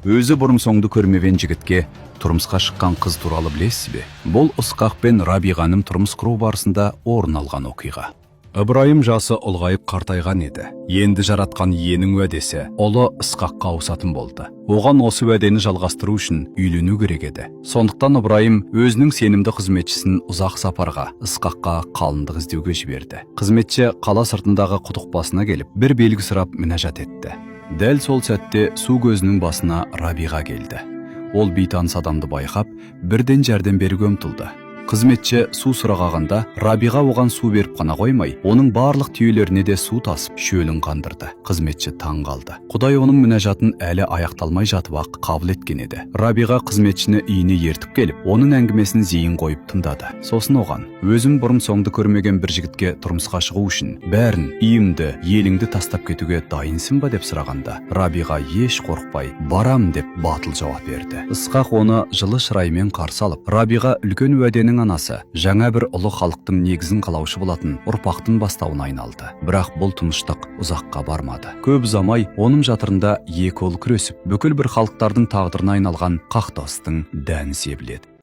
Өзі бұрын-соңды көрмеген жігітке тұрмысқа шыққан қыз туралы білесіз бе? Бұл Ысқақ пен Рабиғаның тұрмыс құру барысында орын алған оқиға. Ыбырайым жасы ұлғайып қартайған еді. Енді жаратқан иенің уәдесі ұлы Ысқаққа ауысатын болды. Оған осы уәдені жалғастыру үшін үйлену керек еді. Сондықтан Ыбырайым өзінің сенімді қызметшісін ұзақ сапарға Ысқаққа қалыңдық іздеуге жіберді. Қызметші қала сыртындағы құдық басына келіп, бір белгі сұрап мінәжат етті. Дәл сол сәтте су көзінің басына Рабиға келді. Ол бейтаныс адамды байқап, бірден жәрдем беруге ұмтылды. Қызметші су сұрағанда Рабиға оған су беріп қана қоймай, оның барлық түйелеріне де су тасып, шөлін қандырды. Қызметші таң қалды. Құдай оның мінәжатын әлі аяқталмай жатып ақ қабыл еткен еді. Рабиға қызметшіні үйіне ертіп келіп, оның әңгімесін зейін қойып тыңдады. Сосын оған, өзім бұрын-соңды көрмеген бір жігітке тұрмысқа шығу үшін бәрін, үйіңді, еліңді тастап кетуге дайынсың ба деп сұрағанда, Рабиға еш қорықпай, барам деп батыл жауап берді. Ысқақ оны жылы шыраймен қарсы алып, Рабиға үлкен уәденің анасы, жаңа бір ұлы халықтың негізін қалаушы болатын ұрпақтың бастауына айналды. Бірақ бұл тыныштық ұзаққа бармады. Көп ұзамай оның жатырында екі ұл күресіп, бүкіл бір халықтардың тағдырына айналған қақтығыстың дәні себіледі.